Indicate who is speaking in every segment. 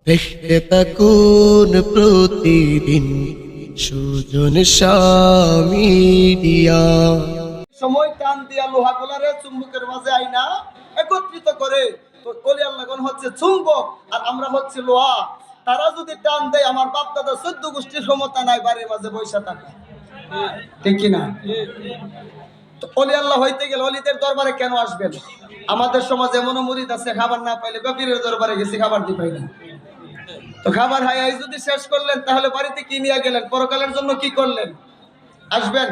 Speaker 1: দেখতে থাকুন প্রতিদিন সুজন মিডিয়া।
Speaker 2: সময় টান দিয়া লোহাগুলারে চুম্বকের মাঝে আইনা একত্রিত করে তো কলি আল্লাহগণ হচ্ছে চুম্বক আর আমরা হচ্ছে লোহা। তারা যদি টান দেয় আমার বাপ দাদা 14 গোষ্ঠীর ক্ষমতা নাই বাড়ির মাঝে বৈশা থাকা, ঠিক কিনা? তো অলি আল্লাহ হইতে গেলে অলিদের দরবারে কেন আসবেন? আমাদের সমাজে এমন মুরিদ আছে খাবার না পাইলে পীরের দরবারে গেছি খাবার দি পাই না। তো খাবার হাই যদি শেষ করলেন তাহলে বাড়িতে কি নিয়ে গেলেন? পরকালের জন্য কি করলেন? আসবেন,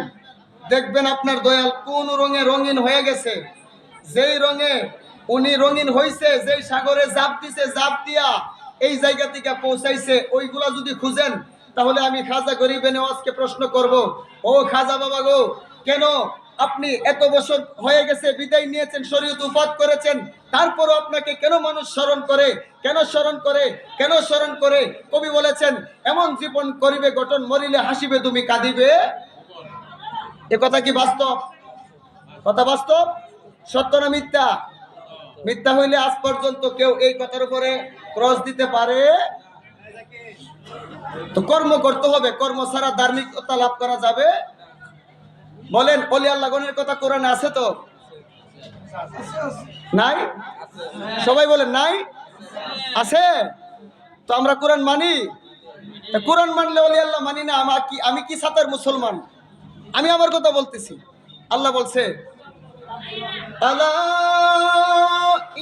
Speaker 2: দেখবেন আপনার দয়াল কোন রঙে রঙিন হয়ে গেছে। যেই রঙে উনি রঙিন হইছে, যেই সাগরে জাপ দিছে, জাপ দিয়া এই জায়গা থেকে পৌঁছাইছে, ওইগুলা যদি খুঁজেন তাহলে আমি খাজা গরিবে নেওয়াজকে প্রশ্ন করব, ও খাজা বাবা গো, কেন আপনি এত বছর হয়ে গেছে বিদায় নিয়েছেন, শরীয়ত উফাত করেছেন, তারপরও আপনাকে কেন মানুষ স্মরণ করে? কেন স্মরণ করে? কেন স্মরণ করে? কবি বলেছেন, এমন জীবন করিবে গঠন, মরিলে হাসিবে তুমি কাঁদিবে। এ কথা কি বাস্তব? কথা বাস্তব? সত্য না মিথ্যা? মিথ্যা হইলে আজ পর্যন্ত কেউ এই কথার উপরে ক্রস দিতে পারে? তো কর্ম করতে হবে, কর্ম ছাড়া ধার্মিকতা লাভ করা যাবে? বলেন, অলি আল্লাহগণের কথা কোরআনে আছে তো? নাই? সবাই বলেন নাই? আছে? তো আমরা কোরআন মানি। কোরআন মানলে অলি আল্লাহ মানি না? আমি কি সাতার মুসলমান? আমি আমার কথা বলতেছি। আল্লাহ বলছে, আলা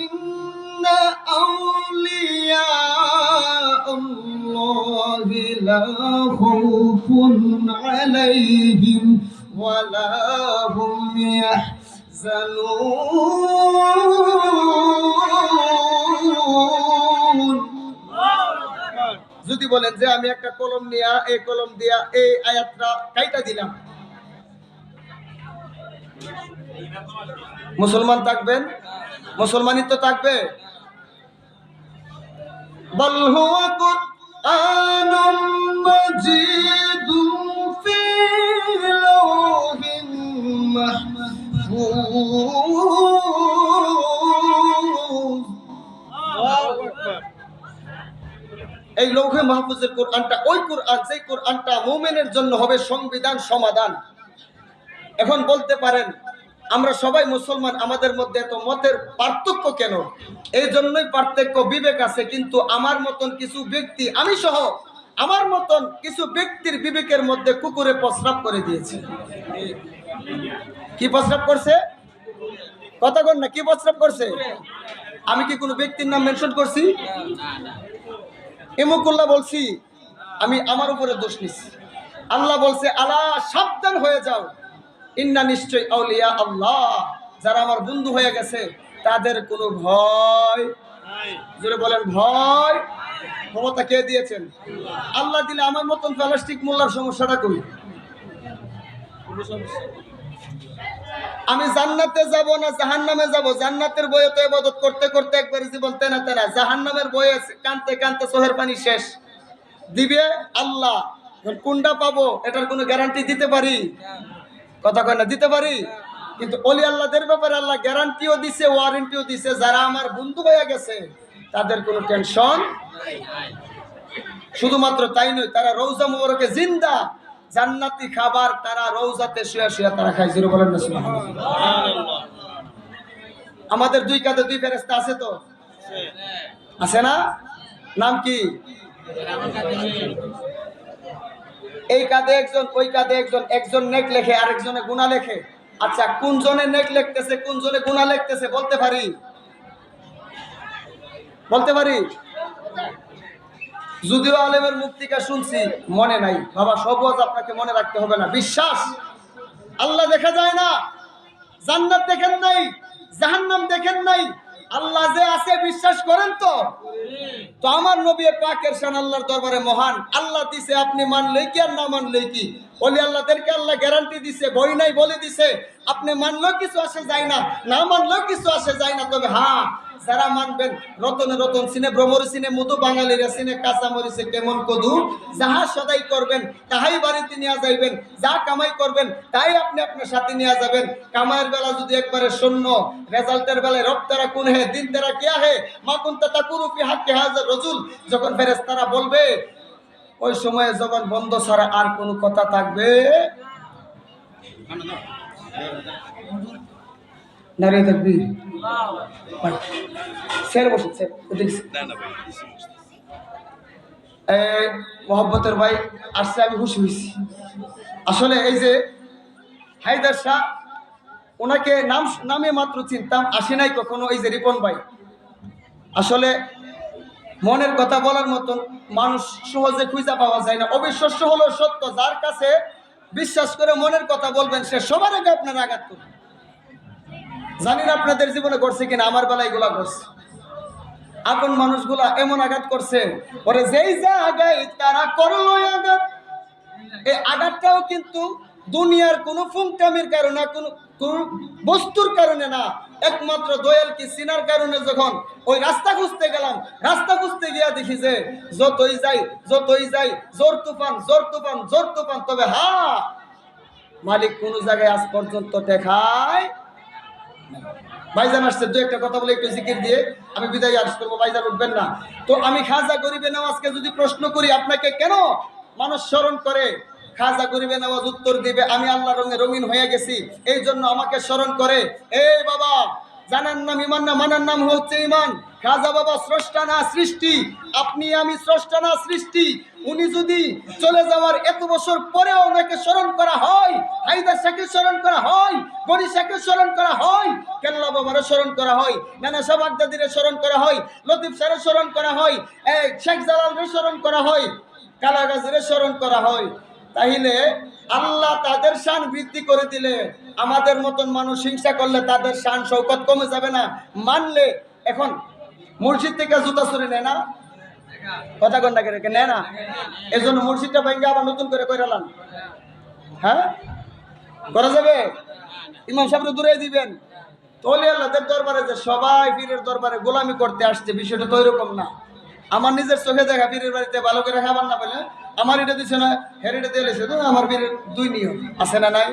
Speaker 2: ইন্না আউলিয়া আল্লাহি লা খাউফুন আলাইহিম ওয়া লা হুম ইয়াহজানুন। যদি বলেন যে আমি একটা কলম নিয়া এই কলম দিয়া এই আয়াতটা কাইটা দিলাম, মুসলমান থাকবেন? মুসলমানই তো থাকবে। বল হুয়া কুরআনুম মাজিদুম ফি লাওহিন মাহফুজ। এই লৌহে মাহফুজের কোরআনটা ওই কোরআন, যেই কোরআনটা মুমিনের জন্য হবে সংবিধান, সমাধান। এখন বলতে পারেন আমরা সবাই মুসলমান, আমাদের মধ্যে এত মতের পার্থক্য কেন? এই জন্যই পার্থক্য, বিবেক আছে, কিন্তু আমার মতন কিছু ব্যক্তি, আমি সহ আমার মতন কিছু ব্যক্তির বিবেকের মধ্যে কুকুরে প্রস্রাব করে দিয়েছে। কি প্রস্রাব করছে? কথা কন না, কি প্রস্রাব করছে? আমি কি কোনো ব্যক্তির নাম মেনশন করছি? ইমুকুল্লাহ বলছি? আমি আমার উপরে দোষ নিচ্ছি। আল্লাহ বলছে, আলা সাবধান হয়ে যাও, ইন্না নিশ্চয় আউলিয়া আল্লাহ, যারা আমার বন্ধু হয়ে গেছে তাদের কোনো ভয়। জোরে বলেন ভয়। ক্ষমতা কে দিয়েছেন? আল্লাহ দিলে। আমার মতন প্লাস্টিক মোল্লার সমস্যাটা কই? আমি জান্নাতে যাব না জাহান্নামে যাব? জান্নাতের বয়ে তো ইবাদত করতে করতে একবার জীবন তেনা তেনা, জাহান্নামের বয়ে কানতে কানতে চোখের পানি শেষ। দিবে আল্লাহ। কোনটা পাবো এটার কোনো গ্যারান্টি দিতে পারি? কথা কয় না, দিতে পারি। কিন্তু অলি আল্লাহদের ব্যাপারে আল্লাহ গ্যারান্টিও দিছে, ওয়ারেন্টিও দিছে, যারা আমার বন্ধু হয়ে গেছে তাদের কোনো টেনশন। শুধুমাত্র তাই নয়, তারা রওজা মুবারকে জিন্দা, জান্নাতি খাবার তারা রওজাতে শুয়া শুয়া তারা খায়। জোরে বলেন না সুবহানাল্লাহ। আমাদের দুই কাঁধে দুই ফেরেশতা আছে তো? আছে না? নাম কি? এই কাঁধে একজন, ওই কাঁধে একজন, একজন নেক লেখে আরেকজনে গুনাহ লেখে। আচ্ছা, কোন জনে নেক লিখতেছে, কোন জনে গুনাহ লিখতেছে বলতে পারি? বলতে পারি? যদিও আলেমের মুখ থেকে শুনছি, মনে নাই বাবা, সব ওয়াজ আপনাকে মনে রাখতে হবে না। বিশ্বাস, আল্লাহ দেখা যায় না, জান্নাত দেখেন নাই, জাহান্নাম দেখেন নাই, আল্লাহ যে আছে বিশ্বাস করেন তো? তো আমার নবী পাকের শান আল্লাহর দরবারে মহান। আল্লাহ দিছে, আপনি মানলেই কি আর না মানলেই কি? ওলি আল্লাহদেরকে আল্লাহ গ্যারান্টি দিছে, বই নাই বলে দিছে, আপনি মানলেও কিছু আসে যায় না, না মানলেও কিছু আসে যায় না। তবে হ্যাঁ, যারা মানবেন রতনে রতন সিনে ভ্রমর সিনে মধু বাঙালিরা সিনে কাঁচা মরিচে কেমন কদু যাহা সদাই করবেন তাহাই বাড়িতে নিয়ে যাইবেন যা কামাই করবেন তাই আপনি আপনার সাথে নিয়ে যাবেন কামাইয়ের বেলা যদি একবারে শূন্য রেজাল্টের বেলায় রক্তারা কোন হে দিন তারা কিয়া হে মা কুনতা তাকুরু ফি হাক্কি হাযার রাজুল যখন ফেরেশতারা বলবে ওই সময়ে জবান বন্ধ ছাড়া আর কোনো কথা থাকবে নারে তাকবীর স্যার বসুন স্যার মোহাম্মতের ভাই আসছে আমি খুশি হয়েছি আসলে এই যে হায়দার শাহ ওনাকে নামে মাত্র চিনতাম আসি নাই কখনো এই যে রিপন ভাই আসলে মনের কথা বলার মতন মানুষ সহজে খুঁজে পাওয়া যায় না অবিশ্বাস্য হলো সত্য যার কাছে বিশ্বাস করে মনের কথা বলবেন সে সবার আগে আপনার আঘাত করবে জানি না আপনাদের জীবনে করছে কিনা আমার বেলা এগুলা করছে আপন মানুষগুলা এমন আঘাত করছে ওরে যেই জায়গায় তারা করলো আঘাত এই আঘাতটাও কিন্তু দুনিয়ার কোনো ফুংটামির কারণে কোনো বস্তুর কারণে না একমাত্র দয়াল কি সিনার কারণে যখন ওই রাস্তা খুঁজতে গেলাম রাস্তা খুঁজতে গিয়া দেখি যে যতই যাই জোর তুফান তবে মালিক কোন জায়গায় আজ পর্যন্ত দেখায় ভাইজান আসছে দু একটা কথা বলে একটু জিকির দিয়ে আমি বিদায় আর্জ করবো ভাইজান উঠবেন না তো আমি খাজা গরিবে নওয়াজকে যদি প্রশ্ন করি আপনাকে কেন মানুষ স্মরণ করে খাজা গরিবে নওয়াজ উত্তর দিবে আমি আল্লাহ রঙে রঙিন হয়ে গেছি এই জন্য আমাকে স্মরণ করে এই বাবা জানার নাম ইমান না মানার নাম হচ্ছে ইমান খাজা বাবা স্রষ্টা না সৃষ্টি আপনি আমি স্রষ্টা না সৃষ্টি উনি যদি চলে যাওয়ার এত বছর পরেও ওনাকে স্মরণ করা হয় হায়দার শাহকে স্মরণ করা হয় গনি শাহকে স্মরণ করা হয় কেল্লা বাবার স্মরণ করা হয় নানা শাহ বাগদাদির স্মরণ করা হয় লতিফ স্যারের স্মরণ করা হয় শেখ জালালের স্মরণ করা হয় কালাগাজীর স্মরণ করা হয় তাহলে আল্লাহ তাদের শান বৃদ্ধি করে দিলে আমাদের মতন মানুষ হিংসা করলে তাদের শান শৌকত কমে যাবে না মানলে এখন মসজিদ থেকে জুতা চুরি নেয় না কথা কন্যা রেখে নেয় না এই জন্য মসজিদটা ভেঙে আবার নতুন করে কইরালাম হ্যাঁ করা যাবে ইমাম সাহেব দূরে দিবেন তলি আল্লাহদের দরবারে যে সবাই পীরের দরবারে গোলামি করতে আসছে বিষয়টা তো এরকম না আমার নিজের চোখে দেখা পীরের বাড়িতে ভালো করে খাবার না পেলে আমার এটা দিচ্ছে না হের এটা দিয়ে লেছে তো আমার পীরের দুই নিয়ম আছে না নাই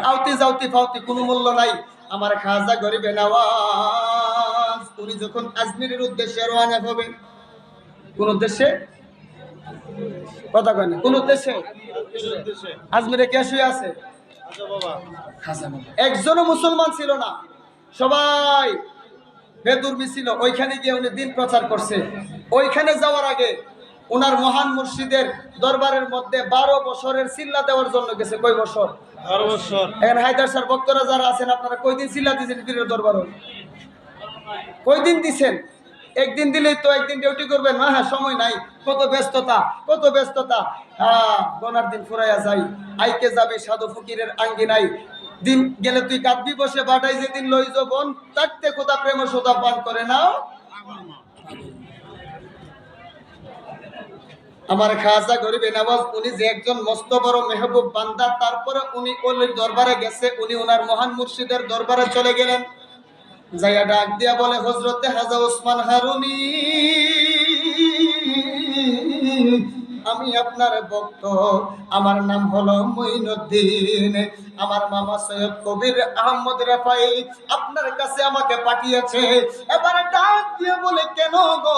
Speaker 2: আউতি যাউতি ফাউতি কোনো মূল্য নাই আমার খাজা গরিবে নওয়াজ উনি যখন আজমিরের উদ্দেশ্যে রওনা হবে কোন উদ্দেশ্যে কথা কয় না কোন উদ্দেশ্যে আজমিরে কে শুয়ে আছে একজনও মুসলমান ছিল না সবাই বেদুর্মি ছিল ওইখানে গিয়ে উনি দিন প্রচার করছে ওইখানে যাওয়ার আগে ওনার মহান মুর্শিদের দরবারের মধ্যে 12 বছরের সিল্লা দেওয়ার জন্য গেছে কয় বছর
Speaker 3: 12 বছর
Speaker 2: এখন হায়দার স্যার ভক্তরা যারা আছেন আপনারা কয়দিন সিল্লা দিয়েছেন পীরের দরবারে কয়দিন দিছেন একদিন দিলেই তো একদিন ডিউটি করবেন না হ্যাঁ সময় নাই কত ব্যস্ততা গনার দিন ফুরাইয়া যাই আইকে যাবে সাধু ফকিরের আঙ্গি নাই দিন গেলে তুই কাঁদবি বসে বাটাই যেদিন লই যবন থাকতে খোদা প্রেম সোদা পান করে নাও আমার খাজা গরিবে নওয়াজ উনি যে একজন মস্ত বড় মেহবুব বান্দা তারপরে উনি ওলির দরবারে গেছে উনি ওনার মহান মুর্শিদের দরবারে চলে গেলেন যাইয়া ডাক দিয়া বলে হযরতে হাজা ওসমান হারুনি আমি আপনার ভক্ত আমার নাম হলো মঈনুদ্দিন আমার মামা সৈয়দ কবির আহমদ রেফাই আপনার কাছে আমাকে পাঠিয়েছে এবারে ডাক দিয়ে বলে কেন গো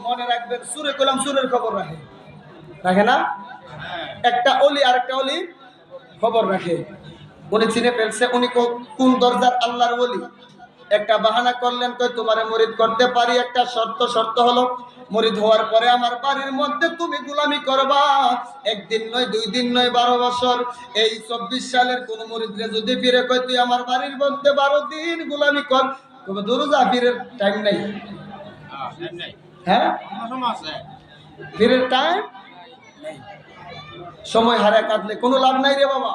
Speaker 2: মনে রাখবেন সুরে কলাম সুরের খবর রাখে না একটা অলি আরেকটা অলি খবর রাখে উনি চিনে ফেলছে উনি কোন দরজার আল্লাহর ওলি একটা বাহানা করলেন কই তোমারে মুরিদ করতে পারি একটা শর্ত হলো মুরিদ হওয়ার পরে আমার বাড়ির মধ্যে তুমি গোলামি করবা একদিন নয় 2 দিন নয় 12 বছর এই 24 সালের কোন মুরিদরে যদি ফিরে কই তুই আমার বাড়ির মধ্যে 12 দিন গোলামি কর তবে দরজা ফিরের টাইম নাই হ্যাঁ ফিরের টাইম নেই সময় হারা কাটলে কোনো লাভ নাই রে বাবা